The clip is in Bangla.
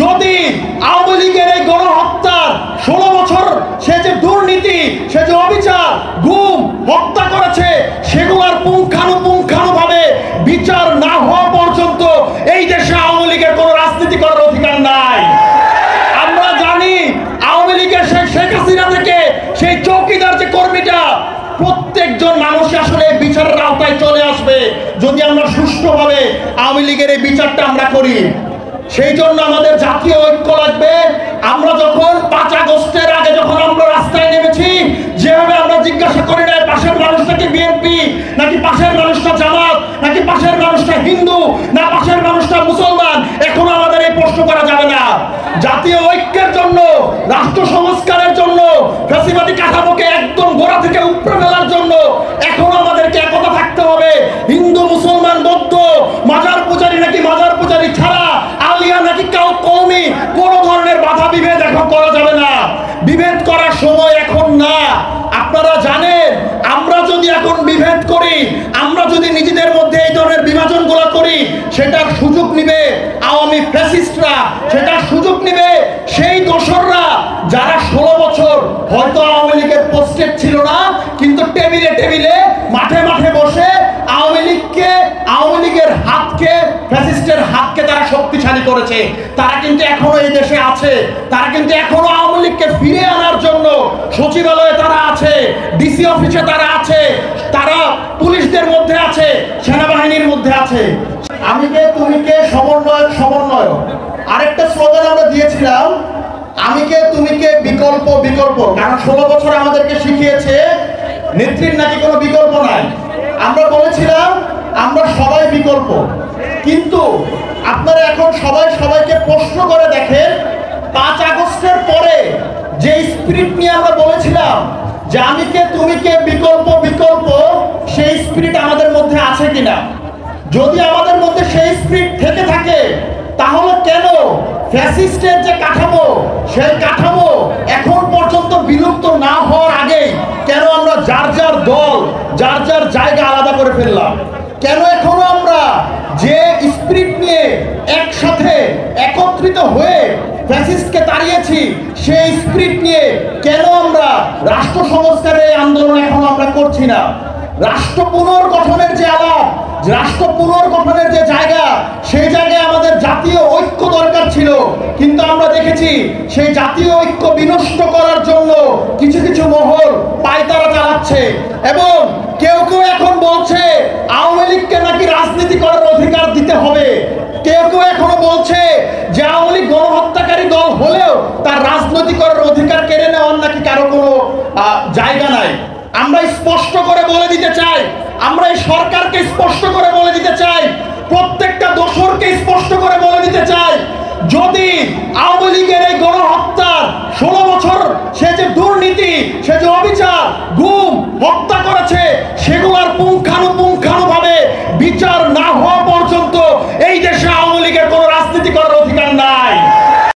যদি আওয়ামী লীগের এই গণহত্যার 16 বছর সে যে দুর্নীতি, সে যে অবিচার, গুম, হত্যা করেছে, সেগুলোর পুঙ্খানুপুঙ্খানুভাবে বিচার না হওয়া পর্যন্ত এই দেশে আওয়ামী লীগের কোনো রাজনীতি করার অধিকার নাই। আমরা জানি আওয়ামী লীগের শেখ হাসিনা থেকে সেই চৌকিদার যে কর্মীটা, প্রত্যেকজন মানুষ আসলে বিচারের আওতায় চলে আসবে যদি আমরা সুষ্ঠুভাবে আওয়ামী লীগের এই বিচারটা আমরা করি। সেই জন্য আমাদের জাতীয় ঐক্য লাগবে। আমরা যখন 5 আগস্টের আগে যখন আমরা রাস্তায় নেমেছি, যেভাবে আমরা জিজ্ঞাসা করি না পাশের মানুষটা কি বিএনপি, নাকি পাশের মানুষটা জামাত, নাকি পাশের মানুষটা হিন্দু, না পাশের মানুষটা মুসলমান, এখন আমাদের এই প্রশ্ন করা যাবে না। জাতীয় ঐক্যের জন্য, রাষ্ট্র সংস্কারের জন্য, ফ্যাসিবাদী কাঠামোকে একদম গোড়া থেকে উপড়ে ফেলার জন্য এখন আমাদেরকে একতা থাকতে হবে। হিন্দু, মুসলমান, বৌদ্ধ, মাজার পূজারী নাকি মাজার পূজারী ছাড়া, আলিয়া নাকি কওমি, কোনো ধরনের বাধা বিভেদ এখন করা যাবে না। বিভেদ করার সময় এখন না। আপনারা জানেন, আমরা যদি এখন বিভেদ করি, আমরা যদি নিজেদের মধ্যে এই ধরনের বিভাজনগুলো করি, সেটার সুযোগ নিবে আওয়ামী ফ্যাসিস্টরা, সেটার সুযোগ নিবে সেই দোসররা যারা 16 বছর হয়তো আওয়ামী লীগের পোস্টেড ছিল না, কিন্তু টেবিলে টেবিলে, মাঠে মাঠে বসে আওয়ামী লীগের হাতকে, ফ্যাসিস্টের হাতকে তারা শক্তিশালী করেছে। তারা কিন্তু এখনো এই দেশে আছে। তারা কিন্তু এখনো আওয়ামী লীগকে ফিরে আনার জন্য সচিবালয়ে তারা আছে, ডিসি অফিসে তারা আছে, তারা পুলিশদের মধ্যে আছে, সেনাবাহিনীর মধ্যে আছে। আমি কে তুমি কে, সমন্বয়। আরেকটা স্লোগান আমরা দিয়েছিলাম, আমি কে তুমি কে, বিকল্প বিকল্প। কারণ 16 বছর আমাদেরকে শিখিয়েছে নেত্রীর নাকি কোনো বিকল্প নাই। আমরা বলেছিলাম আমরা সবাই বিকল্প, কিন্তু আপনারা এখন সবাইকে প্রশ্ন করে দেখেন, 5 আগস্টের পরে যে স্পিরিট নিয়ে আমরা বলেছিলাম যে আমি কে তুমি কে, বিকল্প বিকল্প, সেই স্পিরিট আমাদের মধ্যে আছে কিনা? যদি আমাদের মধ্যে সেই স্পিরিট থেকে থাকে, তাহলে কেন ফ্যাসিস্টের যে কাঠামো, সেই কাঠামো এখন পর্যন্ত বিলুপ্ত না হওয়ার আগে কেন আমরা যার যার দল, যার যার জায়গা আলাদা করে ফেললাম? কেন এখনো আমরা যে স্পিরিট নিয়ে একসাথে একত্রিত হয়ে ফ্যাসিস্টকে তাড়িয়েছি, সেই স্পিরিট নিয়ে কেন আমরা রাষ্ট্র সংস্কারের আন্দোলন এখনো আমরা করছি না? রাষ্ট্র পুনর্গঠনের যে আলাপ, রাষ্ট্র পুনর্গঠনের যে জায়গা, সেই জায়গায় আমাদের জাতীয় ঐক্য দরকার ছিল, কিন্তু আমরা দেখেছি সেই জাতীয় ঐক্য বিনষ্ট করার জন্য কিছু কিছু মহল পায়তারা চালাচ্ছে। এবং কেউ কেউ এখন বলছে আওয়ামী লীগকে নাকি রাজনীতি করার অধিকার দিতে হবে। কেউ কেউ এখনো বলছে যে আওয়ামী লীগ গণহত্যাকারী দল হলেও তার রাজনৈতিক করার অধিকার কেড়ে নেওয়ার নাকি কারো কোনো জায়গা নাই। আমরা স্পষ্ট করে বলে দিতে চাই, আমরা এই সরকারকে স্পষ্ট করে বলে দিতে চাই, প্রত্যেকটা দোসরকে স্পষ্ট করে বলে দিতে চাই, যদি আওয়ামী লীগের এই গণহত্যার 16 বছর সে যে দুর্নীতি, সে যে অবিচার, গুম, হত্যা করেছে, সেগুলোর